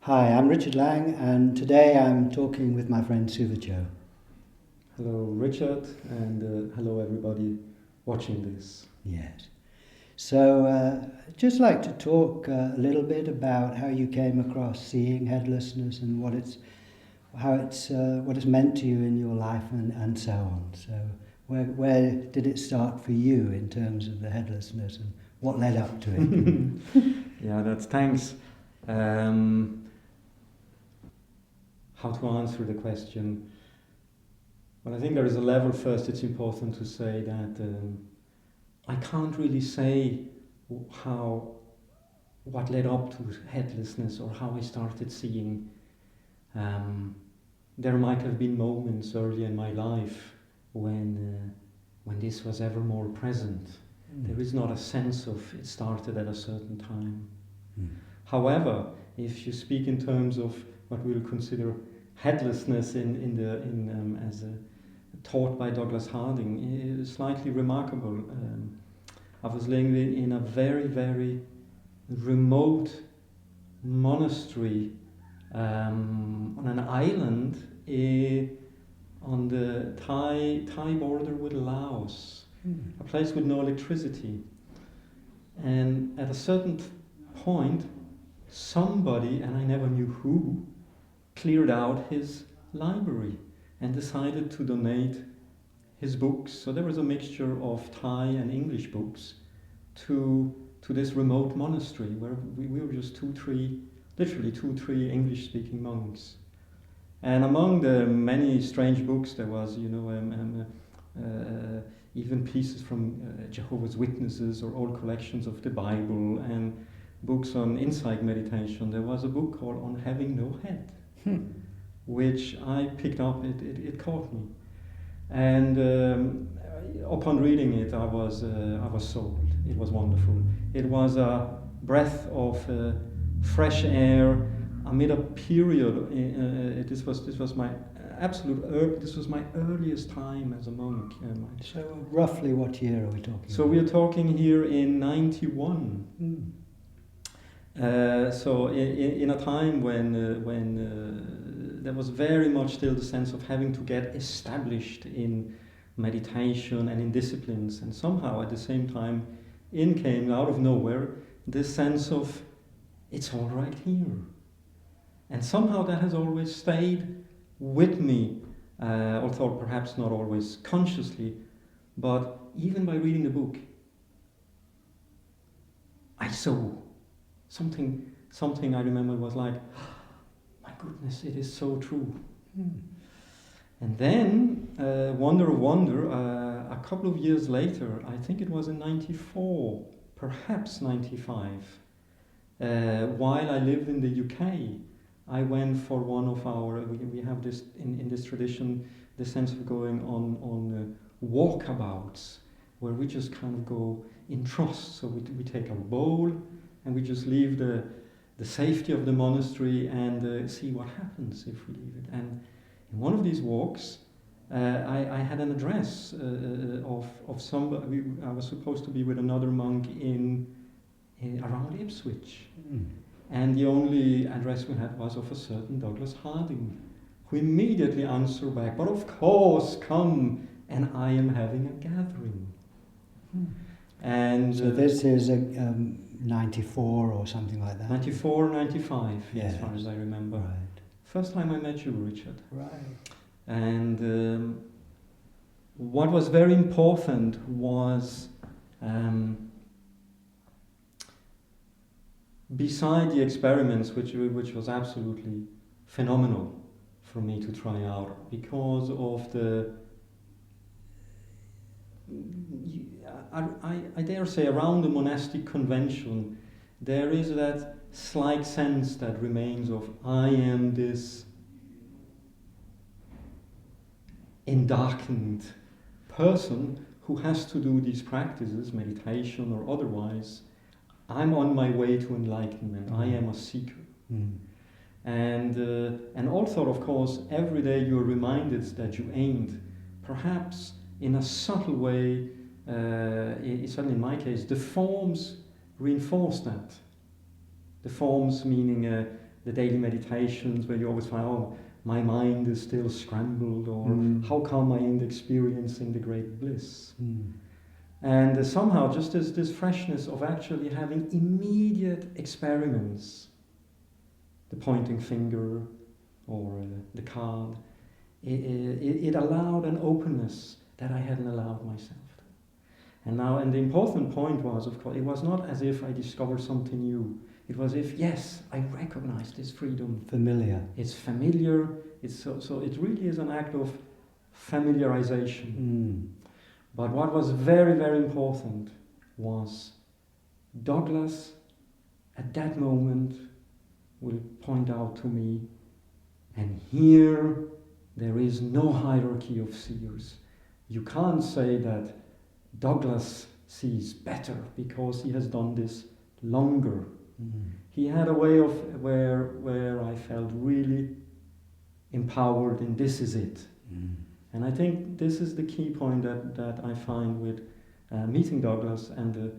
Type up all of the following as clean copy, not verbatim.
Hi, I'm Richard Lang, and today I'm talking with my friend Suvaco. Hello, Richard, and hello, everybody watching this. Yes. So, I'd just like to talk a little bit about how you came across seeing headlessness and what it's meant to you in your life and so on. So, where did it start for you in terms of the headlessness and what led up to it? Yeah, that's thanks. How to answer the question? Well, I think there is a level first. It's important to say that I can't really say what led up to headlessness or how I started seeing. There might have been moments early in my life when this was ever more present. There is not a sense of it started at a certain time. However, if you speak in terms of what we'll consider headlessness as taught by Douglas Harding, it is slightly remarkable. I was living in a very, very remote monastery on an island on the Thai border with Laos, a place with no electricity. And at a certain point, somebody, and I never knew who, cleared out his library and decided to donate his books. So there was a mixture of Thai and English books to this remote monastery where we were just literally two, three English-speaking monks. And among the many strange books, there was, even pieces from Jehovah's Witnesses or old collections of the Bible and books on insight meditation. There was a book called On Having No Head, which I picked up. It caught me, and upon reading it, I was sold. It was wonderful. It was a breath of fresh air amid a period. This was my this was my earliest time as a monk. So, roughly what year are we talking So about? we are talking here in 91. So in a time when there was very much still the sense of having to get established in meditation and in disciplines, and somehow at the same time came out of nowhere this sense of it's all right here, and somehow that has always stayed with me, although perhaps not always consciously, but even by reading the book, I saw something I remember was like, my goodness, it is so true. And then, wonder of wonder, a couple of years later, I think it was in 94, perhaps 95, while I lived in the UK, I went for one of our, we have this, in this tradition, the sense of going on walkabouts, where we just kind of go in trust. So we take our bowl, and we just leave the safety of the monastery and see what happens if we leave it. And in one of these walks, I had an address of somebody. I was supposed to be with another monk in around Ipswich, and the only address we had was of a certain Douglas Harding, who immediately answered back, "But of course, come, and I am having a gathering." And so this is 94 or something like that? 94, 95, yes, as far as I remember. Right. First time I met you, Richard. Right. And what was very important was, beside the experiments, which was absolutely phenomenal for me to try out, because of the, I dare say, around the monastic convention, there is that slight sense that remains of, I am this endarkened person who has to do these practices, meditation or otherwise. I'm on my way to enlightenment. I am a seeker. And also, of course, every day you're reminded that you ain't. Perhaps in a subtle way, certainly in my case, the forms reinforce that. The forms meaning the daily meditations where you always find, oh, my mind is still scrambled, or how come I ain't experiencing the great bliss? And somehow just this freshness of actually having immediate experiments, the pointing finger or the card, it allowed an openness that I hadn't allowed myself. And the important point was, of course, it was not as if I discovered something new. It was if, yes, I recognize this freedom. Familiar. It's familiar. It's so it really is an act of familiarization. But what was very, very important was Douglas, at that moment, will point out to me, and here there is no hierarchy of seers. You can't say that Douglas sees better because he has done this longer. He had a way of where I felt really empowered, and this is it. And I think this is the key point that I find with meeting Douglas and the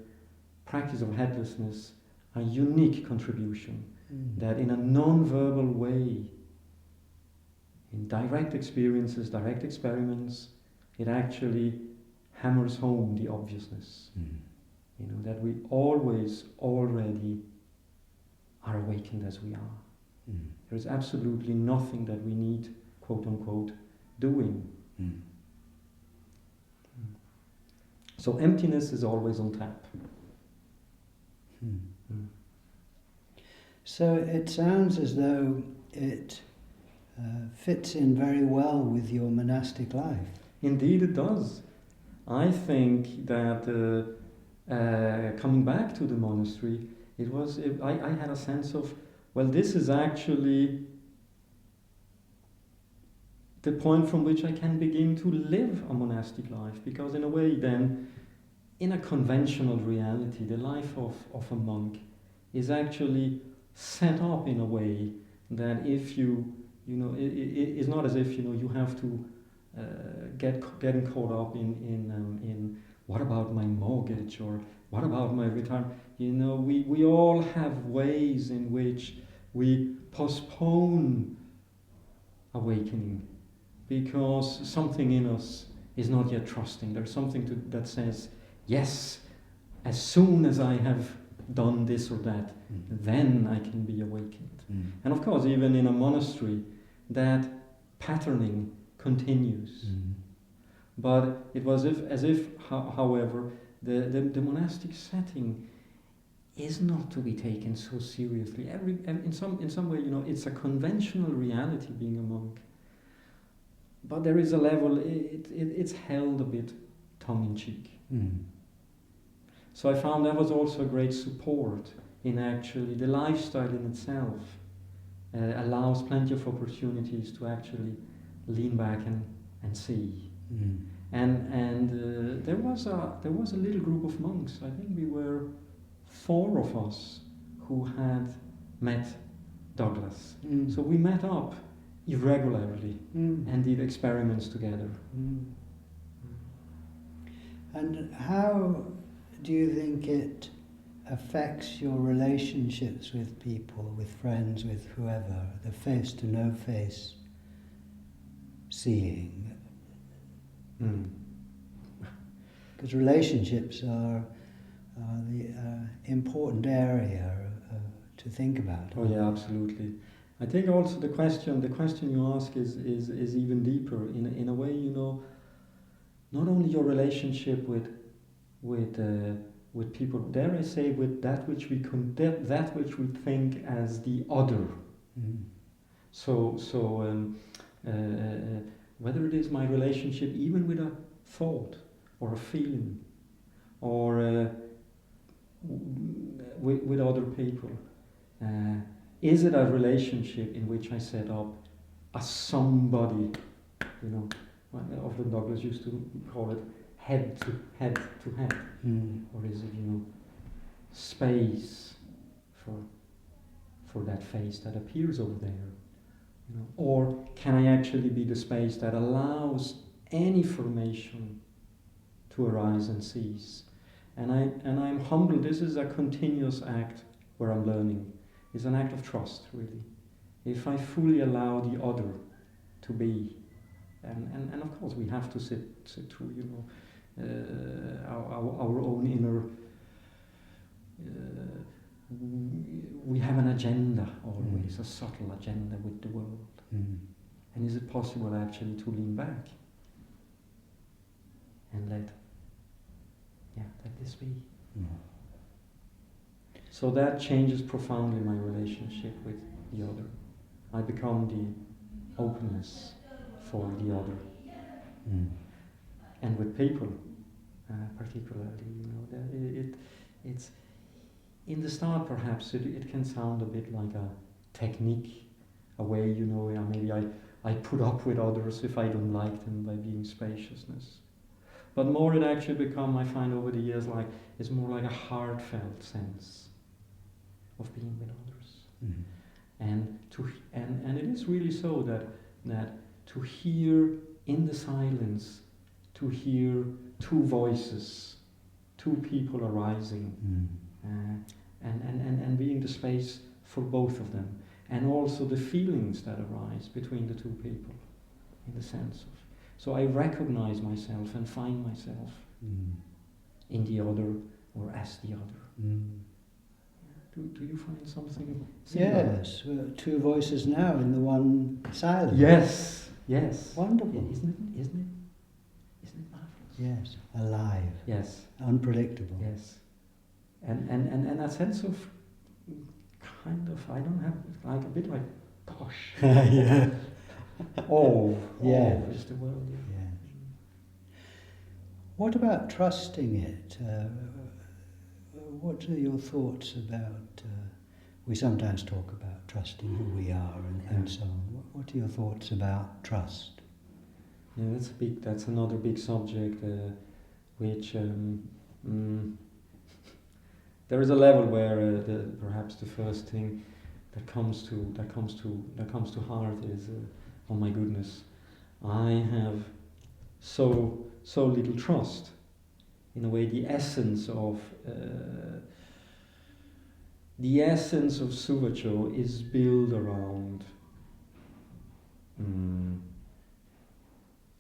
practice of headlessness, a unique contribution. That in a non-verbal way, in direct experiences, direct experiments, it actually hammers home the obviousness. You know, that we always already are awakened as we are. There is absolutely nothing that we need, quote unquote, doing. So emptiness is always on tap. So it sounds as though it fits in very well with your monastic life. Indeed it does. I think that coming back to the monastery, I had a sense of, well, this is actually the point from which I can begin to live a monastic life, because in a way then, in a conventional reality, the life of a monk is actually set up in a way that if it's not as if you have to getting caught up in what about my mortgage or what about my retirement. We all have ways in which we postpone awakening because something in us is not yet trusting. There's something that says, yes, as soon as I have done this or that, then I can be awakened. And of course, even in a monastery, that patterning continues. But it was as if, however, the monastic setting is not to be taken so seriously. In some way, it's a conventional reality being a monk. But there is a level, it's held a bit tongue-in-cheek. So I found that was also a great support in actually the lifestyle in itself allows plenty of opportunities to actually lean back and see. And there was a little group of monks. I think we were 4 of us who had met Douglas. So we met up irregularly and did experiments together. And how do you think it affects your relationships with people, with friends, with whoever, the face to no face seeing? Because relationships are the important area to think about. Oh yeah, absolutely. I think also the question you ask is even deeper. In a way, not only your relationship with people, dare I say, with that which we think as the other. So whether it is my relationship even with a thought or a feeling or with other people, is it a relationship in which I set up a somebody, often Douglas used to call it head to head, or is it space for that face that appears over there, or can I actually be the space that allows any formation to arise and cease? And I'm humbled. This is a continuous act where I'm learning. It's an act of trust, really. if I fully allow the other to be, and of course we have to sit through, you know, our own inner. We have an agenda always, a subtle agenda with the world. And is it possible actually to lean back and let this be? So that changes profoundly my relationship with the other. I become the openness for the other. And with people, particularly, you know, it's in the start perhaps it can sound a bit like a technique, a way, you know, maybe I put up with others if I don't like them by being spaciousness. But more it actually become, I find over the years, like it's more like a heartfelt sense of being with others. And it is really so that to hear in the silence, to hear two voices, two people arising, and being the space for both of them, and also the feelings that arise between the two people, in the sense of. So I recognize myself and find myself in the other or as the other. Do you find something similar? Yes, two voices now in the one silence. Yes. Wonderful. Isn't it marvelous? Yes, alive. Yes. Unpredictable. Yes. And a sense of kind of, I don't have, like a bit like posh. Yeah. Oh, is the word. Yeah. What about trusting it? What are your thoughts about, we sometimes talk about trusting who we are and so on. What are your thoughts about trust? Yeah, that's another big subject, which there is a level where perhaps the first thing that comes to heart is, oh my goodness, I have so little trust. In a way, the essence of Suvaco is built around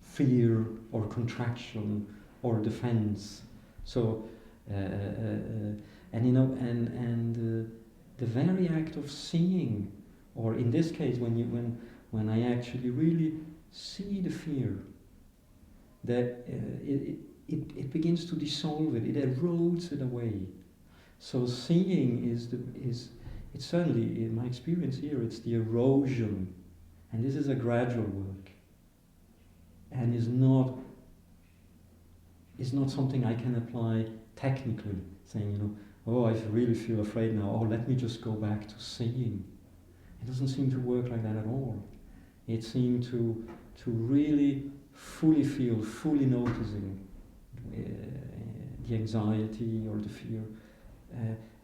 fear or contraction or defense. So, and you know, and the very act of seeing, or in this case, when I actually really see the fear, that it begins to dissolve it, it erodes it away. So seeing it's certainly, in my experience here, it's the erosion, and this is a gradual work, and is not something I can apply technically, saying, you know, oh, I really feel afraid now, oh, let me just go back to seeing. It doesn't seem to work like that at all. It seemed to really fully feel, fully noticing the anxiety or the fear,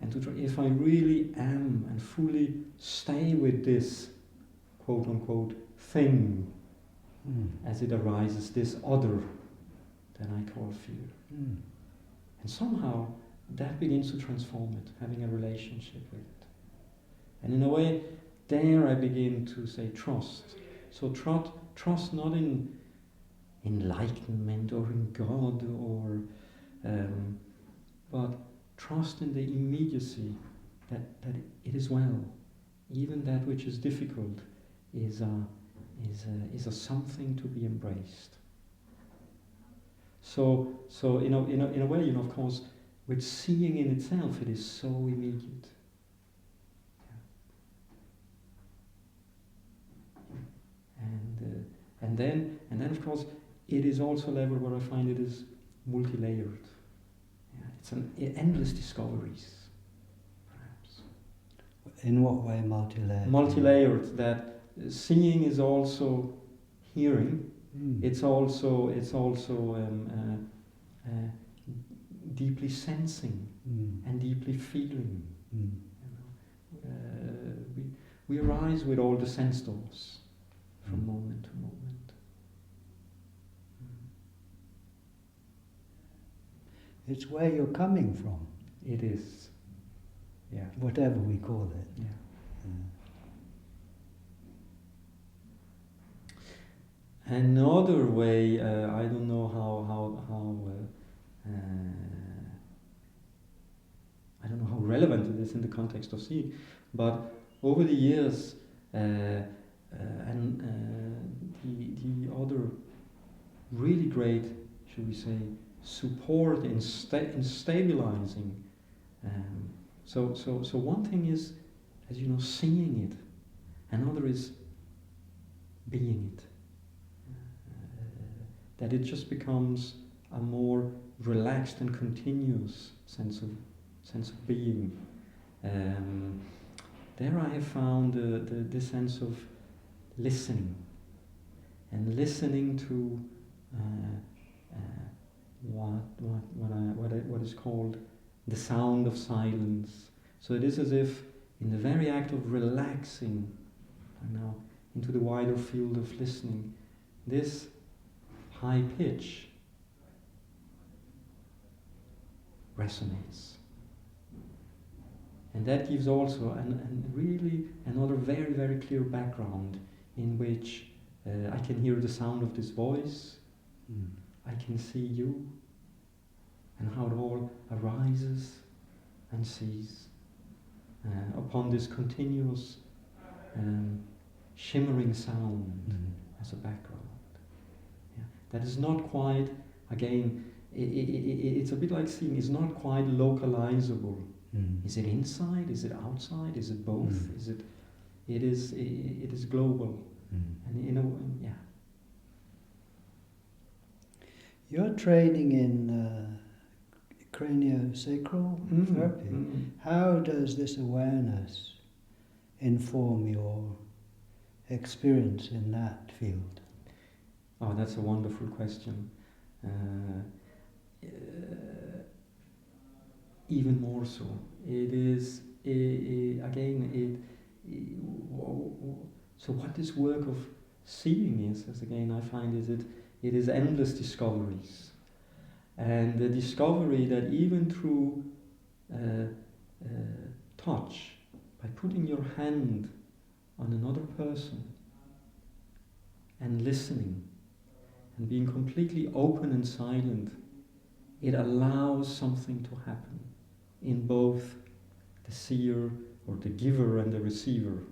and to try, if I really am and fully stay with this quote unquote thing as it arises, this other that I call fear, and somehow that begins to transform it, having a relationship with it. And in a way, there I begin to say trust. So trust not in enlightenment or in God, or but trust in the immediacy that it is well. Even that which is difficult is a something to be embraced. So in a way, you know, of course, with seeing in itself, it is so immediate. And then of course, it is also a level where I find it is multi-layered. Yeah, it's endless discoveries, perhaps. In what way multi-layered? Multi-layered, that seeing is also hearing. It's also deeply sensing and deeply feeling. You know? We arise with all the sense doors from moment to moment. It's where you're coming from. It is. Yeah. Whatever we call it. Yeah. Another way, I don't know I don't know how relevant it is in the context of seeing, but over the years, and the other really great, should we say, support in stabilizing. So one thing is, as you know, seeing it. Another is being it. That it just becomes a more relaxed and continuous sense of being. There I have found the sense of listening, and listening to what is called the sound of silence. So it is as if, in the very act of relaxing, now into the wider field of listening, this high pitch resonates. And that gives also an really another very, very clear background in which I can hear the sound of this voice, I can see you, and how it all arises and ceases upon this continuous shimmering sound as a background. Yeah. That is not quite, again, it's a bit like seeing, it's not quite localizable. Is it inside? Is it outside? Is it both? It is global. And in a way, yeah. You're training in craniosacral therapy. How does this awareness inform your experience in that field? Oh, that's a wonderful question. Even more so. It is, so what this work of seeing is, as again I find, is it is endless discoveries. And the discovery that even through touch, by putting your hand on another person and listening and being completely open and silent, it allows something to happen in both the seer or the giver and the receiver,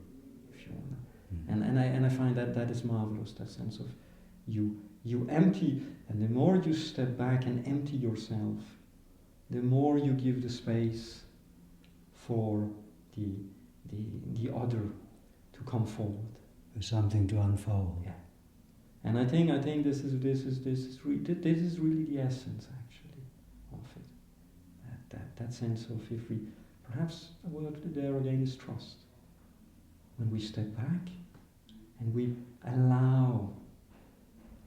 if you want. And I find that is marvelous, that sense of you empty, and the more you step back and empty yourself, the more you give the space for the other to come forward. For something to unfold. Yeah. And I think this is really the essence, actually, of it. That sense of, if we, perhaps a word there again is trust. When we step back and we allow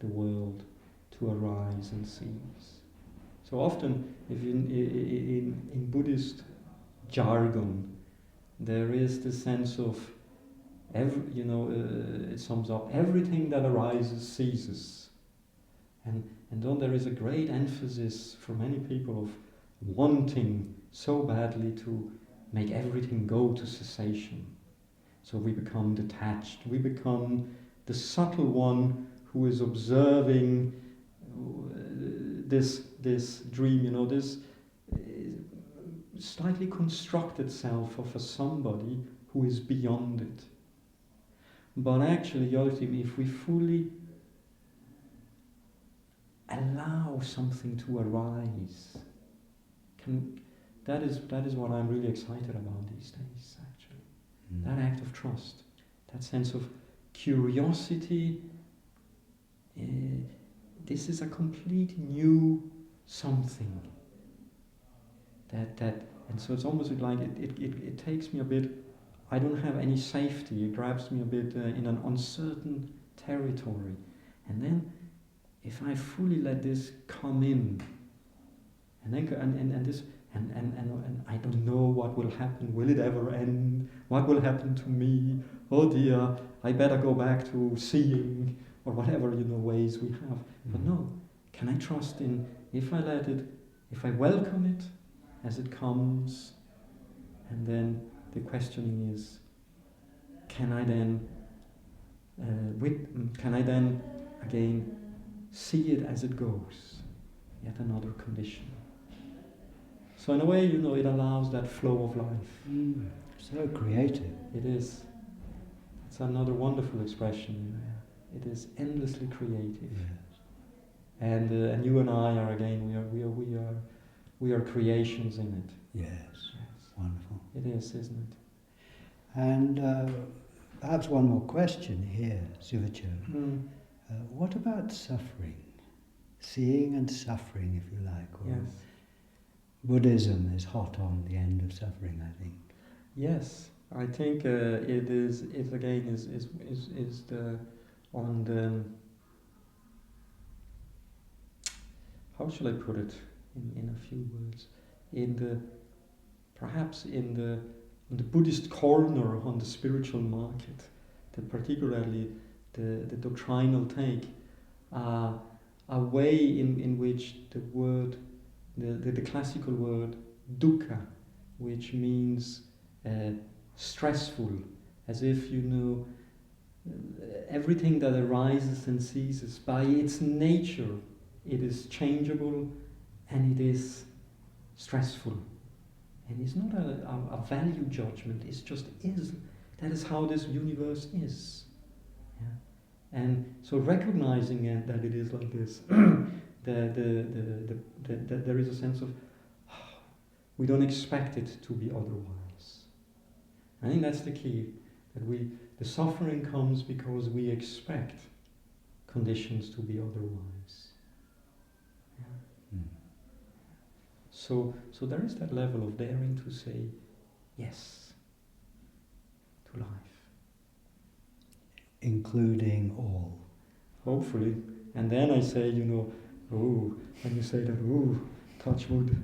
the world to arise and cease. So often, if in Buddhist jargon, there is the sense of it sums up everything that arises ceases, and then there is a great emphasis for many people of wanting so badly to make everything go to cessation. So we become detached. We become the subtle one who is observing this dream. This slightly constructed self of a somebody who is beyond it. But actually, the other thing, if we fully allow something to arise, that is what I'm really excited about these days, actually. That act of trust, that sense of curiosity. This is a complete new something. And so it's almost like it takes me a bit. I don't have any safety. It grabs me a bit in an uncertain territory, and then if I fully let this come in, and then and I don't know what will happen. Will it ever end? What will happen to me? Oh dear, I better go back to seeing, or whatever ways we have. But no, can I trust in, if I let it, if I welcome it as it comes, and then the questioning is, can I then again, see it as it goes. Yet another condition. So in a way, it allows that flow of life. So creative. It is. It's another wonderful expression. It is endlessly creative. Yes. And you and I are again. We are creations in it. Yes. Wonderful. It is, isn't it? And perhaps one more question here, Suvaco. What about suffering? Seeing and suffering, if you like. Or Yes. Buddhism is hot on the end of suffering, I think. Yes, I think it is. It again is the on the. How shall I put it in a few words? Perhaps in the Buddhist corner on the spiritual market, that particularly the doctrinal take, a way in which the word, the classical word dukkha, which means stressful, as if everything that arises and ceases by its nature, it is changeable and it is stressful. And it's not a value judgment, it just is. That is how this universe is. Yeah? And so recognizing that it is like this, there is a sense of, we don't expect it to be otherwise. I think that's the key, that the suffering comes because we expect conditions to be otherwise. Yeah? So there is that level of daring to say yes to life. Including all. Hopefully. And then I say, when you say that, touch wood.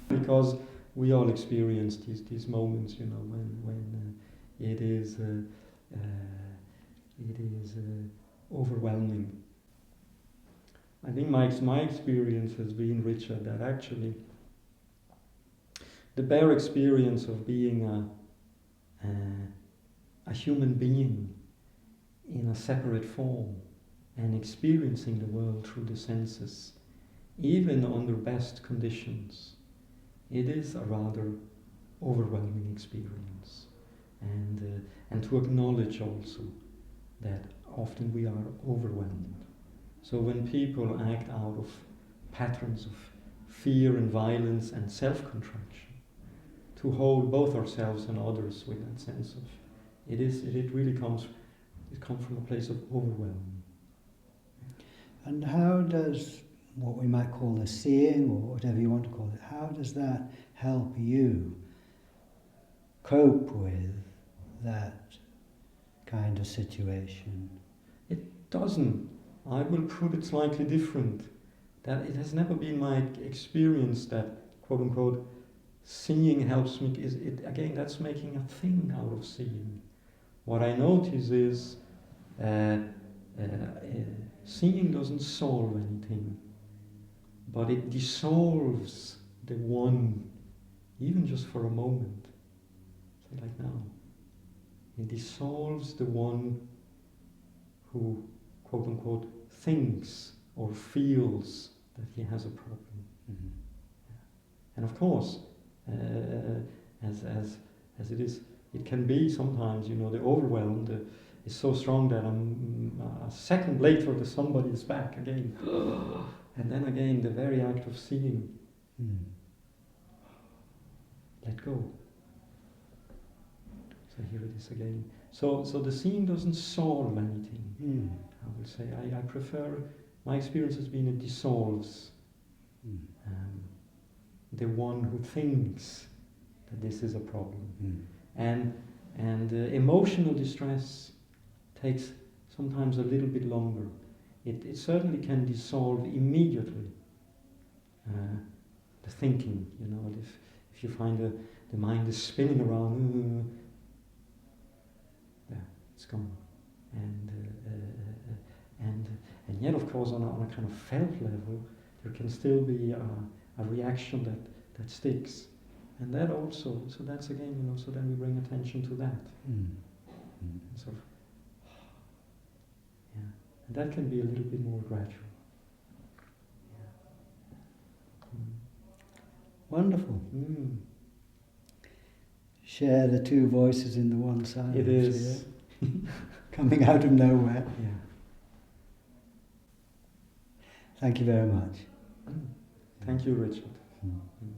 Because we all experience these moments, when it is overwhelming. I think my experience has been, Richard, that actually the bare experience of being a human being in a separate form and experiencing the world through the senses, even under best conditions, it is a rather overwhelming experience. And to acknowledge also that often we are overwhelmed. So when people act out of patterns of fear and violence and self-contraction, to hold both ourselves and others with that sense of, it really comes from a place of overwhelm. And how does what we might call the seeing, or whatever you want to call it, how does that help you cope with that kind of situation? It doesn't. I will put it slightly different. That it has never been my experience that, quote unquote, seeing helps me. Again, that's making a thing out of seeing. What I notice is seeing doesn't solve anything, but it dissolves the one, even just for a moment. Say like now. It dissolves the one who, quote unquote, thinks or feels that he has a problem. Mm-hmm. And of course, as it is, it can be sometimes, the overwhelm is so strong that a second later somebody is back again. And then again, the very act of seeing, let go. So here it is again. So the seeing doesn't solve anything. I would say I prefer, my experience has been it dissolves the one who thinks that this is a problem. And emotional distress takes sometimes a little bit longer. It certainly can dissolve immediately. The thinking, if you find the mind is spinning around, it's gone. And yet, of course, on a kind of felt level, there can still be a reaction that sticks. And that also, so that's again, so then we bring attention to that. Sort of, yeah. And that can be a little bit more gradual. Wonderful. Mm. Share the two voices in the one silence. It is. Yeah? Coming out of nowhere. Yeah. Thank you very much. Thank you, Richard. Mm. Mm.